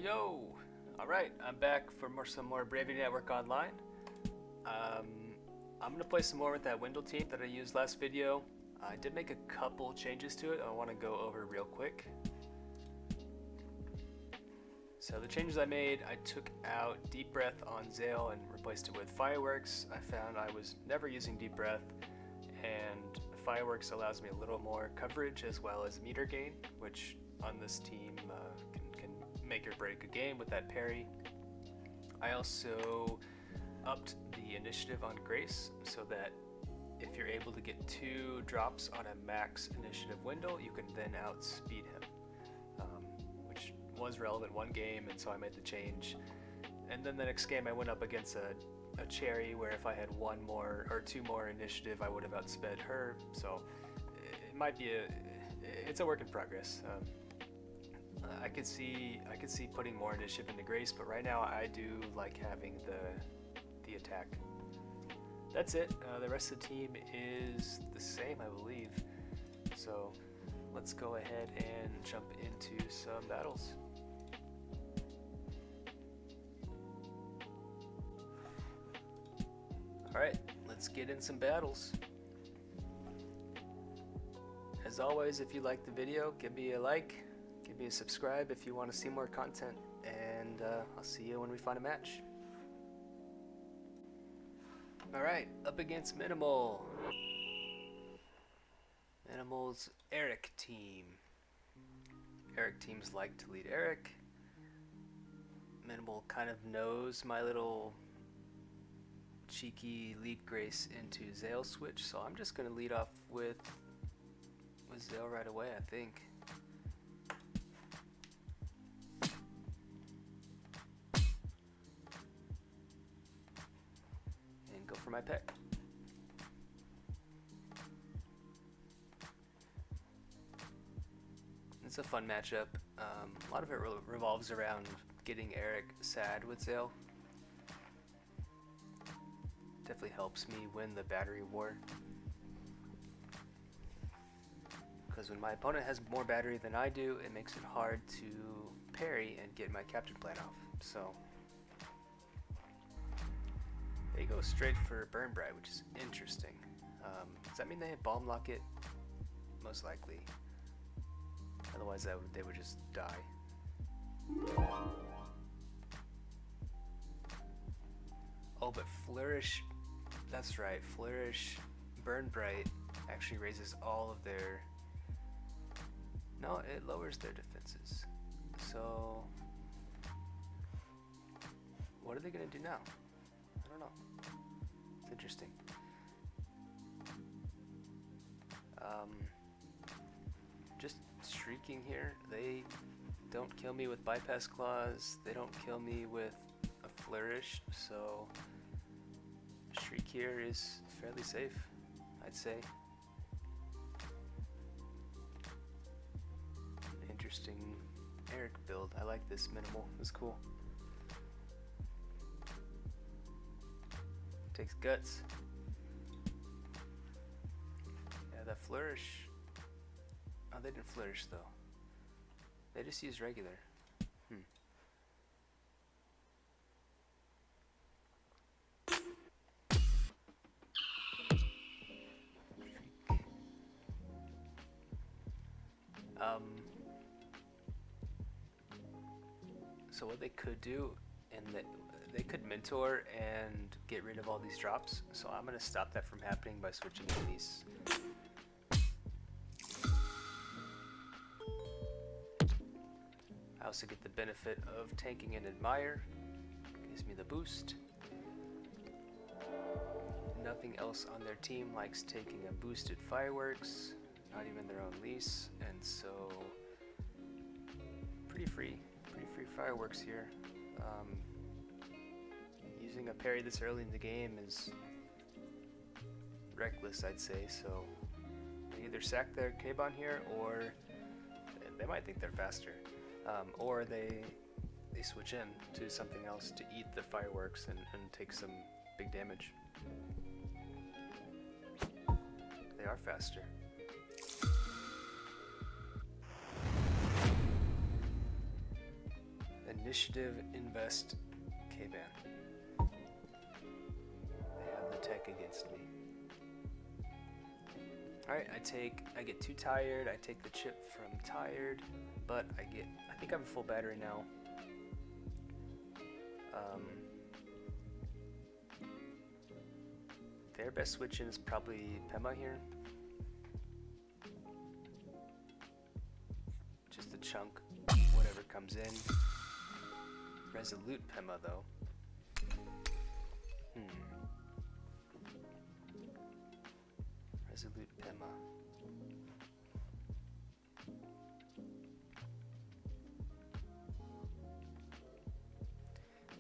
Yo! Alright, I'm back for some more Bravery Network Online. I'm gonna play some more with that Wendel team that I used last video. I did make a couple changes to it I want to go over real quick. So the changes I made, I took out Deep Breath on Zale and replaced it with Fireworks. I found I was never using Deep Breath, and Fireworks allows me a little more coverage as well as meter gain, which on this team can make or break a game with that parry. I also upped the initiative on Grace so that if you're able to get 2 drops on a max initiative Wendel, you can then outspeed him, which was relevant one game, and so I made the change. And then the next game I went up against a Cherry where if I had 1 more or 2 more initiative I would have outsped her, so it might be it's a work in progress. I could see putting more initiative into Grace, but right now I do like having the attack. That's it. The rest of the team is the same, I believe. So let's go ahead and jump into some battles. Alright, let's get in some battles. As always, if you like the video, give me a like, give me a subscribe if you want to see more content, and I'll see you when we find a match. Alright, up against Minimal. Minimal's Erik team. Erik teams like to lead Erik. Minimal kind of knows my little cheeky lead Grace into Zale switch, so I'm just going to lead off with Zale right away, I think. And go for my pick. It's a fun matchup. A lot of it revolves around getting Erik sad with Zale. Definitely helps me win the battery war. Because when my opponent has more battery than I do, it makes it hard to parry and get my captain plan off. So they go straight for Burn Bright, which is interesting. Does that mean they bomb lock it? Most likely. Otherwise they would just die. Oh, but Flourish, that's right, Flourish, Burn Bright actually raises all of their... No, it lowers their defenses. So what are they going to do now? I don't know. It's interesting. Just shrieking here. They don't kill me with bypass claws. They don't kill me with a flourish. So shriek here is fairly safe, I'd say. Interesting Erik build. I like this Minimal. It's cool. Takes guts. Yeah, that flourish. Oh, they didn't flourish though. They just used regular. So what they could do, and they could mentor and get rid of all these drops. So I'm gonna stop that from happening by switching in these. I also get the benefit of tanking and Admire. Gives me the boost. Nothing else on their team likes taking a boosted Fireworks, not even their own lease, and so pretty free Fireworks here. Using a parry this early in the game is reckless, I'd say, so they either sack their K-Bon here, or they might think they're faster, or they switch in to something else to eat the Fireworks and take some big damage. They are faster. Initiative, invest, K-Ban. They have the tech against me. Alright, I get 2 tired, I take the chip from tired, but I think I have a full battery now. Their best switch in is probably Pema here. Just a chunk, whatever comes in. Resolute Pema though. Resolute Pema.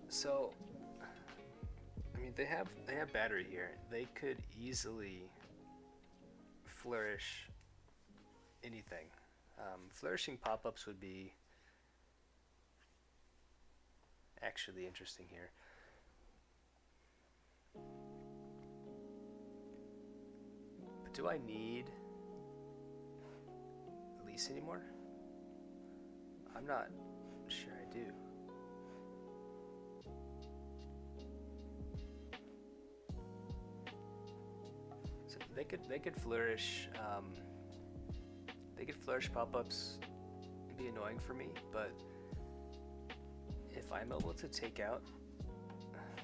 So, I mean, they have battery here. They could easily flourish anything. Flourishing pop-ups would be actually interesting here. But do I need Elise anymore? I'm not sure I do. So they could flourish. They could flourish pop-ups and be annoying for me, but if I'm able to take out,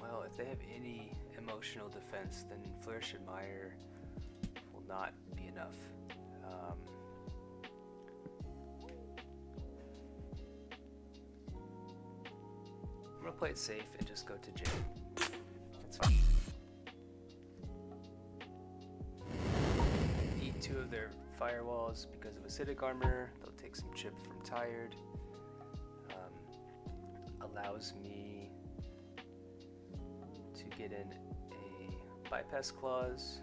well, if they have any emotional defense, then Flourish Admire will not be enough. I'm gonna play it safe and just go to Jane. That's fine. Eat 2 of their firewalls because of acidic armor. They'll take some chip from tired. Allows me to get in a bypass clause.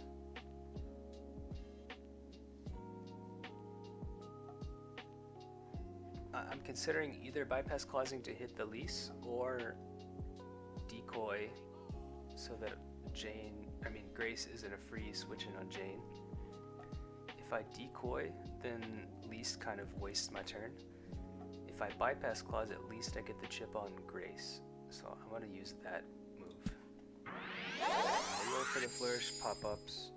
I'm considering either bypass clausing to hit the lease or decoy so that Grace isn't a free switch in on Jane. If I decoy, then least kind of wastes my turn. If I bypass clause, at least I get the chip on Grace. So I'm going to use that move. I go for the flourish pop-ups.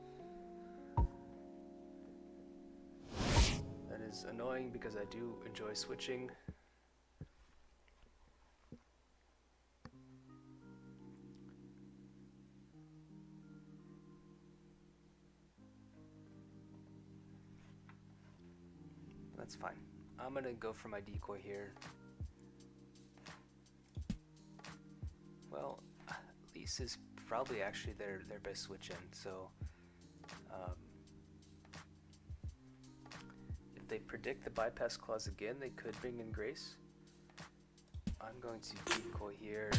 That is annoying because I do enjoy switching. That's fine. I'm gonna go for my decoy here. Well, Lise is probably actually their best switch in, so if they predict the bypass clause again, they could bring in Grace. I'm going to decoy here.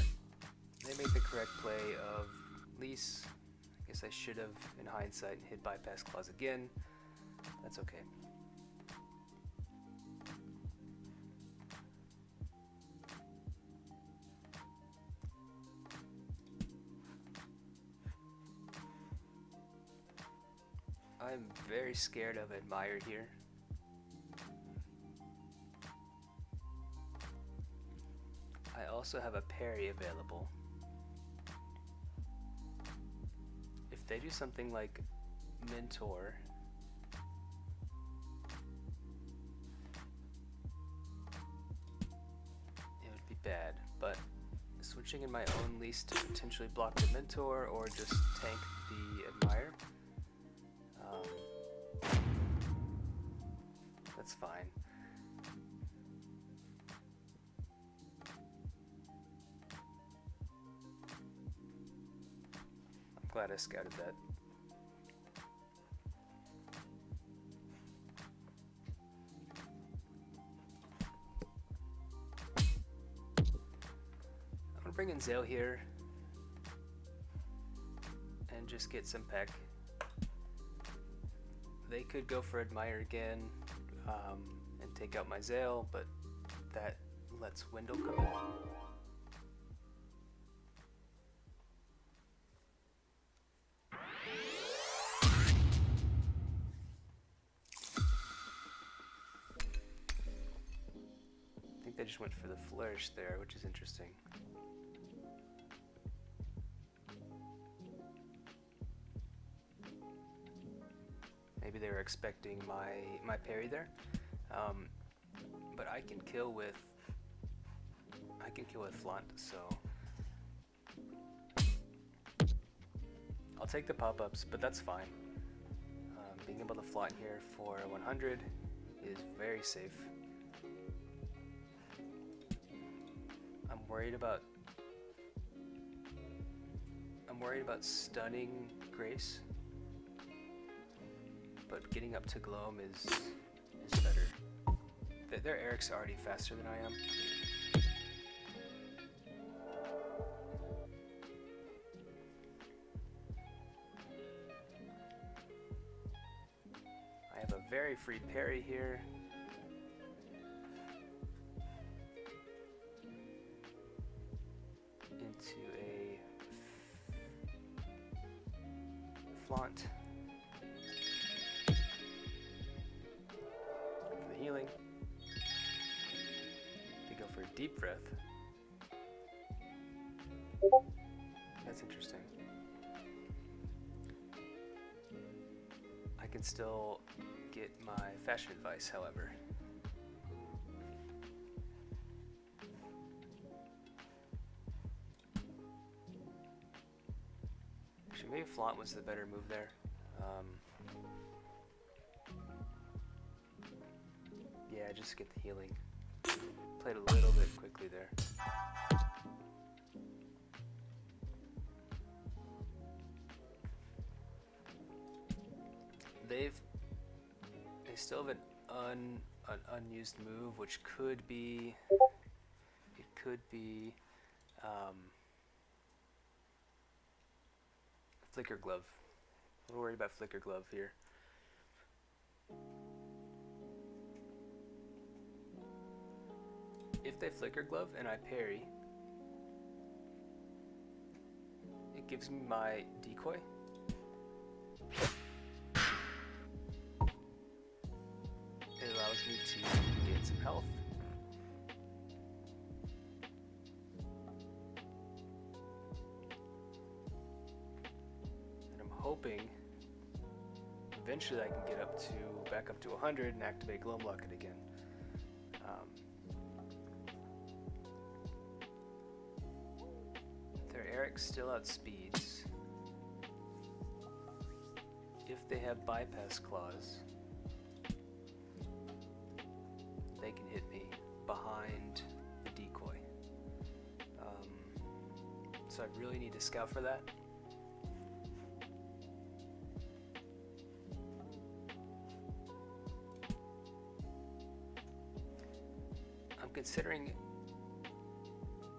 They made the correct play of Lise. I guess I should have, in hindsight, hit bypass clause again. That's okay. I'm very scared of Admire here. I also have a parry available. If they do something like Mentor, it would be bad, but switching in my own lease to potentially block the Mentor or just tank the Admire, that's fine. I'm glad I scouted that. I'm gonna bring in Zale here and just get some peck. They could go for Admire again and take out my Zale, but that lets Wendel come in. I think they I just went for the flourish there, which is interesting. Maybe they were expecting my parry there, but I can kill with flaunt, so I'll take the pop-ups, but that's fine. Being able to flaunt here for 100 is very safe. I'm worried about stunning Grace, but getting up to Gloam is better. Their Erik's already faster than I am. I have a very free parry here. Into a flaunt. For the healing. They go for a deep breath. That's interesting. I can still get my fashion advice, however. Actually, maybe flaunt was the better move there. Yeah, just get the healing. Played a little bit quickly there. They still have an unused move, which could be Flicker Glove. I'm a little worried about Flicker Glove here. If they Flicker Glove and I parry, it gives me my decoy. It allows me to get some health. And I'm hoping eventually I can get back up to 100 and activate Gloam Locket again. Their Erik still outspeeds. If they have bypass claws, they can hit me behind the decoy. So I really need to scout for that. I'm considering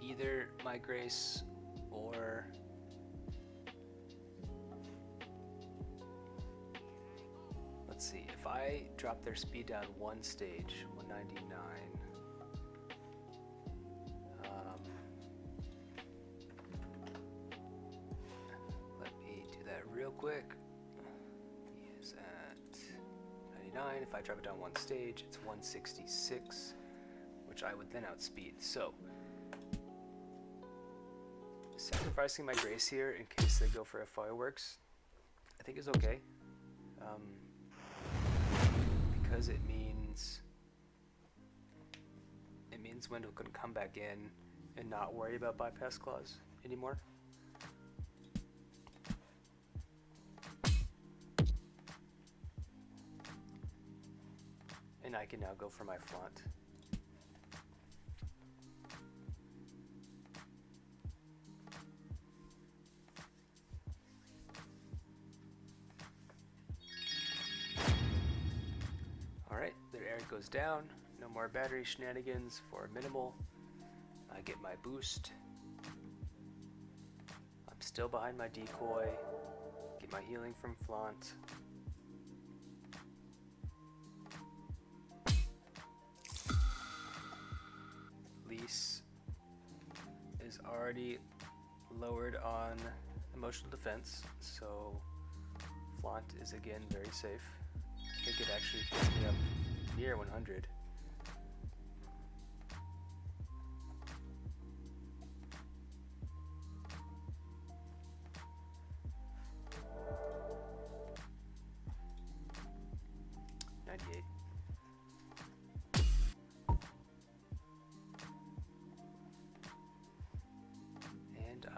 either my Grace or let's see, if I drop their speed down one stage, 199, let me do that real quick. He is at 99. If I drop it down one stage, it's 166, which I would then outspeed. So sacrificing my Grace here in case they go for a Fireworks, I think is okay. Because it means Wendel can come back in and not worry about bypass claws anymore. And I can now go for my flaunt. Alright, their Erik goes down. No more battery shenanigans for minimal. I get my boost. I'm still behind my decoy. Get my healing from flaunt. Lise is already lowered on emotional defense, so flaunt is again very safe. I think it actually gets me up near 100.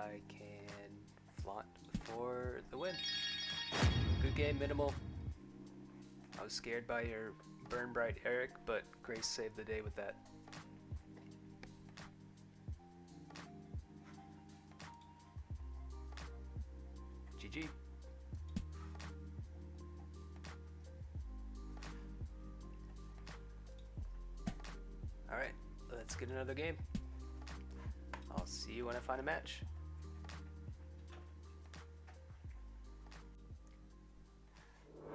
I can flaunt for the win. Good game, Minimal. I was scared by your Burn Bright Erik, but Grace saved the day with that. GG. Alright, let's get another game. I'll see you when I find a match.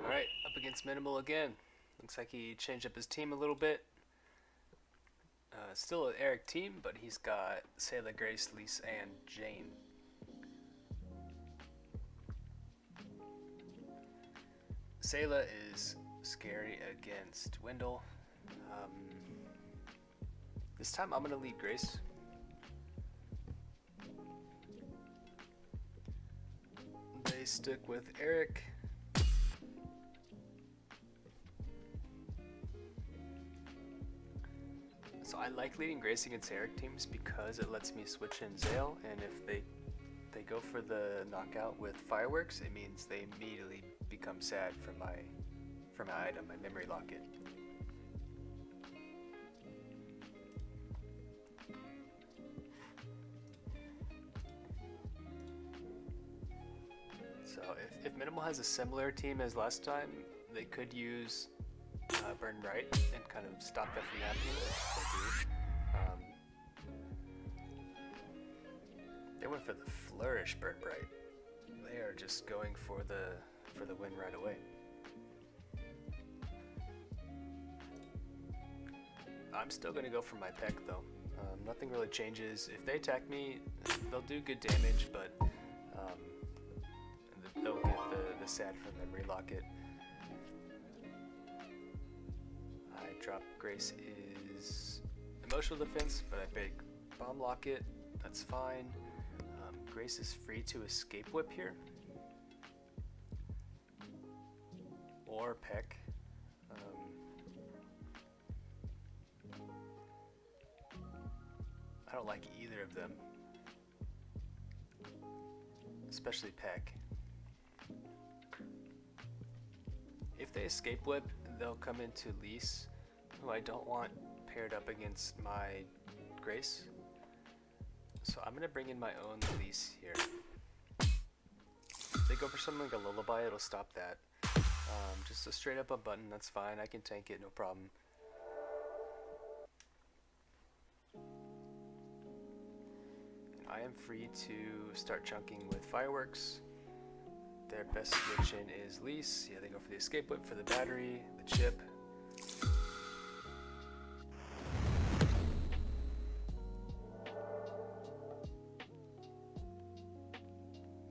Alright, up against Minimal again. Looks like he changed up his team a little bit. Still an Erik team, but he's got Sayla, Grace, Lise, and Jane. Sayla is scary against Wendel. This time I'm going to lead Grace. They stick with Erik. So I like leading Grace against Erik teams because it lets me switch in Zale, and if they go for the knockout with fireworks, it means they immediately become sad for my item, my memory locket. So if Minimal has a similar team as last time, they could use Burn Bright and kind of stop that from happening, which they do. They went for the Flourish Burn Bright. They are just going for the win right away. I'm still going to go for my Peck though. Nothing really changes. If they attack me, they'll do good damage, but they'll get the sad from Memory Locket. I drop Grace is Emotional Defense, but I pick Bomb Locket. That's fine. Grace is free to Escape Whip here. Or Peck. I don't like either of them. Especially Peck. If they Escape Whip, they'll come into Lise, who I don't want paired up against my Grace. So I'm gonna bring in my own Lise here. If they go for something like a Lullaby, it'll stop that. Just a straight up a button, that's fine. I can tank it, no problem. I am free to start chunking with fireworks. Their best switch in is Lise. Yeah, they go for the Escape Whip for the battery, the chip.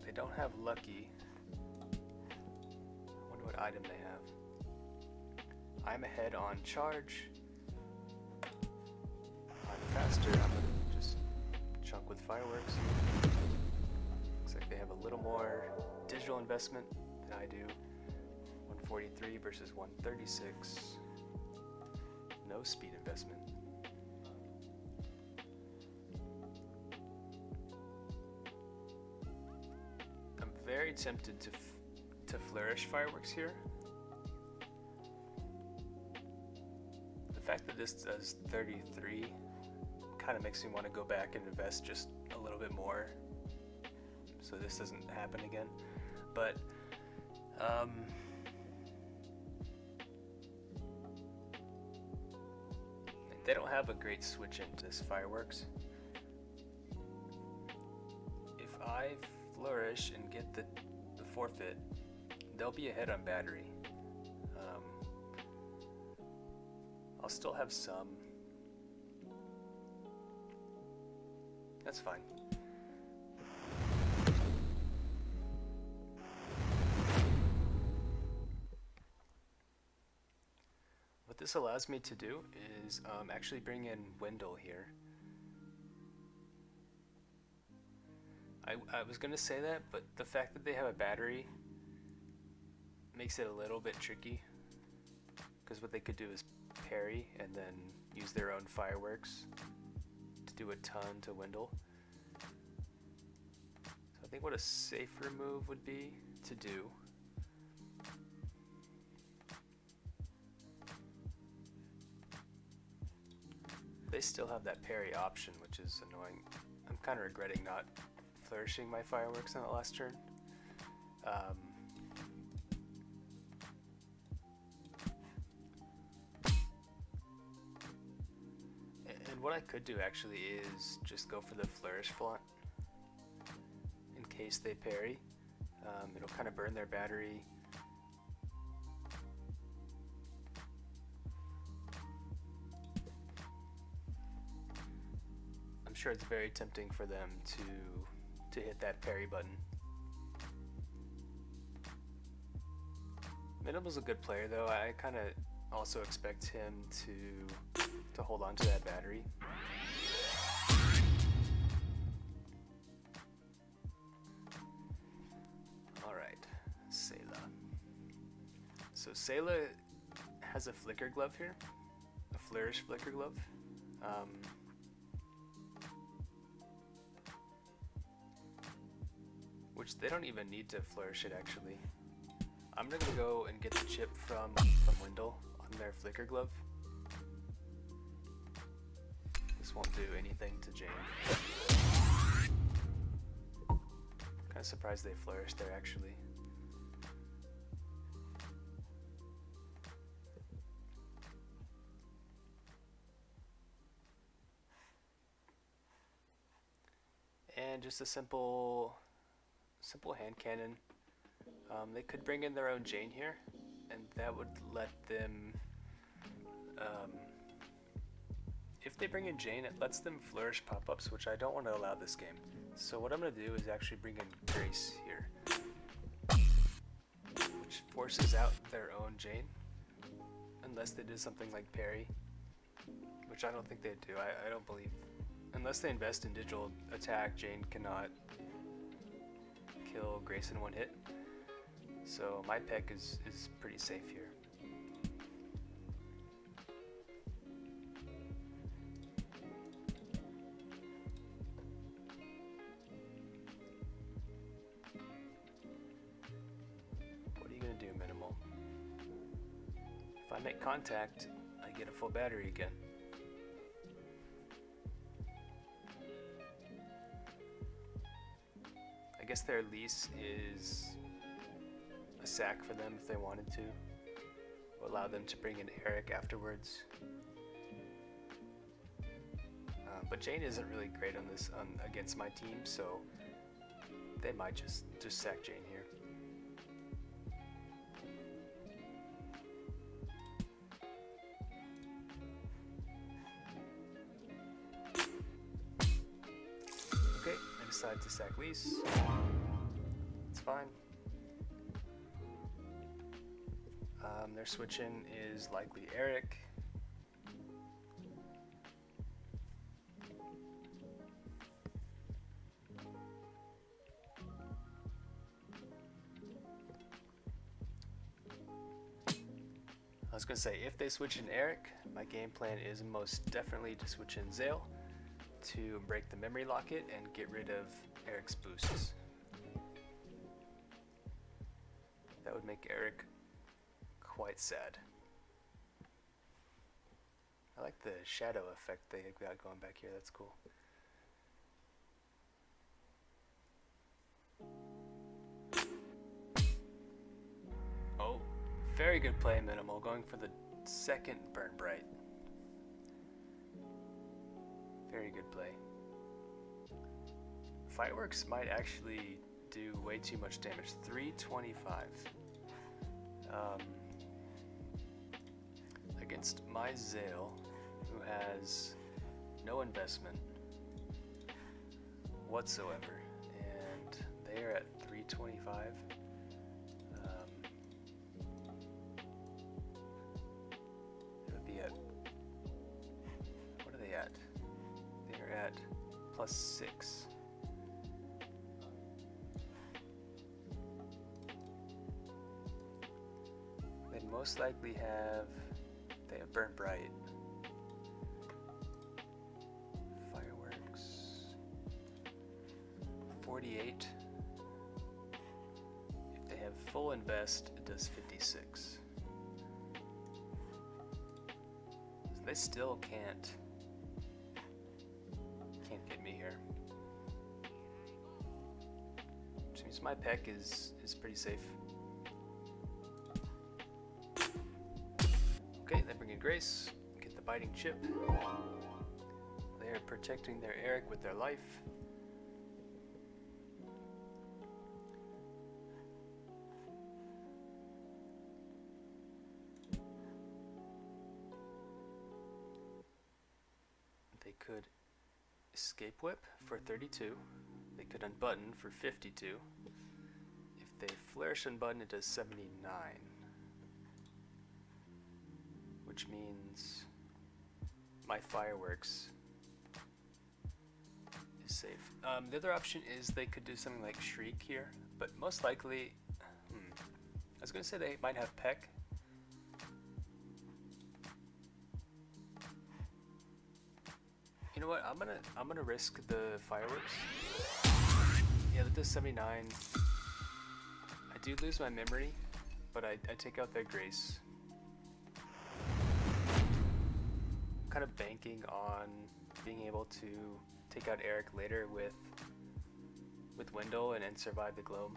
They don't have Lucky. I wonder what item they have. I'm ahead on charge. I'm faster. I'm gonna just chunk with fireworks. Looks like they have a little more digital investment than I do. 143 versus 136. No speed investment. I'm very tempted to flourish fireworks here. The fact that this does 33 kind of makes me want to go back and invest just a little bit more so this doesn't happen again. But they don't have a great switch into this fireworks. If I flourish and get the forfeit, they'll be ahead on battery. I'll still have some. That's fine. What this allows me to do is actually bring in Wendel here. I was going to say that, but the fact that they have a battery makes it a little bit tricky. Because what they could do is parry and then use their own fireworks to do a ton to Wendel. think what a safer move would be to do they still have that parry option, which is annoying. I'm kind of regretting not flourishing my fireworks on the last turn. And what I could do actually is just go for the flourish flaunt in case they parry. It'll kind of burn their battery. I'm sure it's very tempting for them to hit that parry button. Minimal's a good player though. I kind of also expect him to hold on to that battery. Alright, Sayla. So Sayla has a flicker glove here, a flourish flicker glove. Which they don't even need to flourish it actually. I'm gonna go and get the chip from Wendel on their flicker glove. This won't do anything to Jane. Kinda surprised they flourished there actually. And just a simple hand cannon. They could bring in their own Jane here, and that would let them, if they bring in Jane, it lets them flourish pop-ups, which I don't want to allow this game. So what I'm going to do is actually bring in Grace here, which forces out their own Jane, unless they did something like parry, which I don't think they do. I don't believe, unless they invest in digital attack, Jane cannot kill Grace in one hit. So my peck is pretty safe here. What are you gonna do, Minimal? If I make contact, I get a full battery again. I guess their lease is a sack for them if they wanted to. Will allow them to bring in Erik afterwards. But Jane isn't really great on this against my team, so they might just sack Jane here. Okay, I decide to sack Lise. It's fine. Their switch-in is likely Erik. I was going to say, if they switch in Erik, my game plan is most definitely to switch in Zale to break the memory locket and get rid of Erik's boosts. That would make Erik quite sad. I like the shadow effect they got going back here, that's cool. Oh, very good play, Minimal, going for the second Burn Bright. Very good play. Fireworks might actually do way too much damage. 325. Against my Zale, who has no investment whatsoever, and they are at 325. It would be at, what are they at? They are at +6. They'd most likely have, they have Burnt Bright. Fireworks. 48. full invest, it does 56. So they still can't get me here. Which means my peck is pretty safe. Okay, they bring in Grace, get the biting chip. They are protecting their Erik with their life. They could escape whip for 32. They could unbutton for 52. If they flourish unbutton, it does 79. Which means my fireworks is safe. The other option is they could do something like Shriek here, but most likely, I was going to say they might have Peck. You know what? I'm gonna risk the fireworks. Yeah, that does 79. I do lose my memory, but I take out their Grace. I'm kind of banking on being able to take out Erik later with Wendel and survive the Gloam.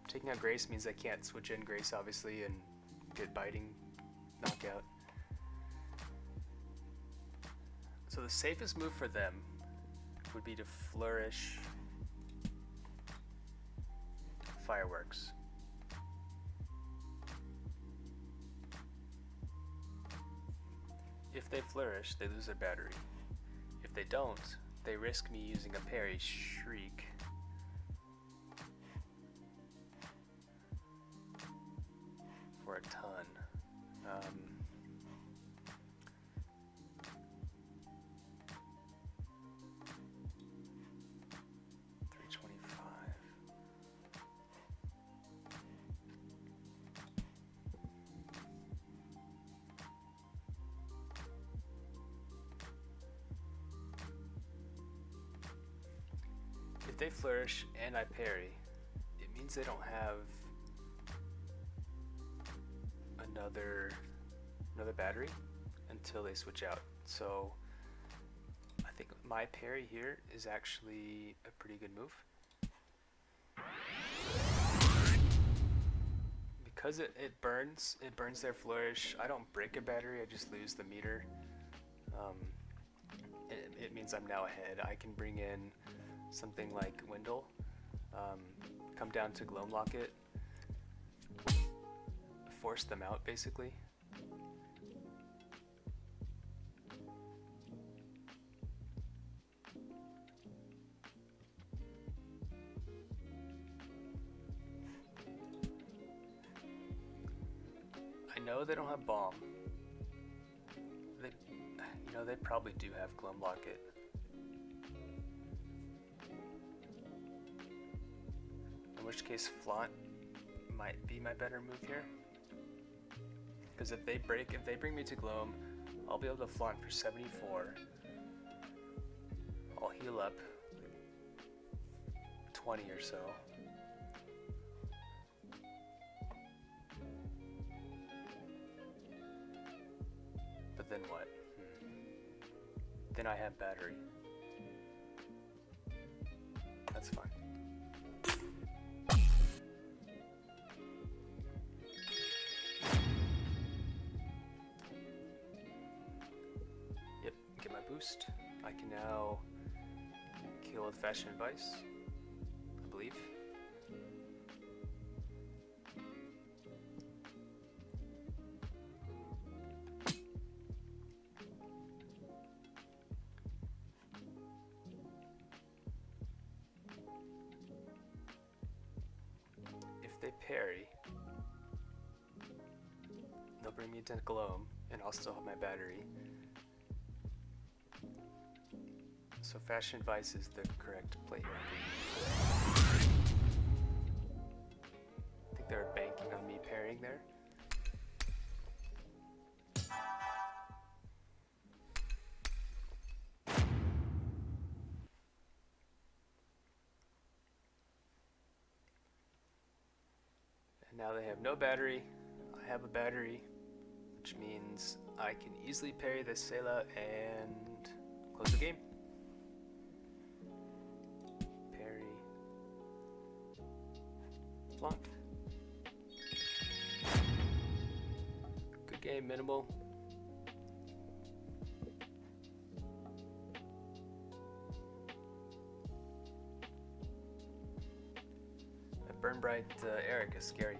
Taking out Grace means I can't switch in Grace obviously and get biting, knockout. So the safest move for them would be to flourish fireworks. If they flourish, they lose their battery. If they don't, they risk me using a parry Shriek. For a ton. 325. If they flourish and I parry, it means they don't have another battery until they switch out. So I think my parry here is actually a pretty good move. Because it burns their flourish. I don't break a battery, I just lose the meter. It means I'm now ahead. I can bring in something like Wendel, come down to Gloam lock it, force them out basically. I know they don't have bomb. They probably do have Gloam lock it. In which case flaunt might be my better move here. Because if they bring me to Gloam, I'll be able to flaunt for 74. I'll heal up 20 or so. But then what? Then I have battery. That's fine. Yep, get my boost. I can now kill with Fashion Advice, I believe. If they parry, they'll bring me to Gloam, and I'll still have my battery. So Fashion Advice is the correct play here. I think they're banking on me parrying there. Now they have no battery. I have a battery, which means I can easily parry this Sela and close the game. Parry. Flunk. Good game, minimal. That Burn Bright Erik is scary.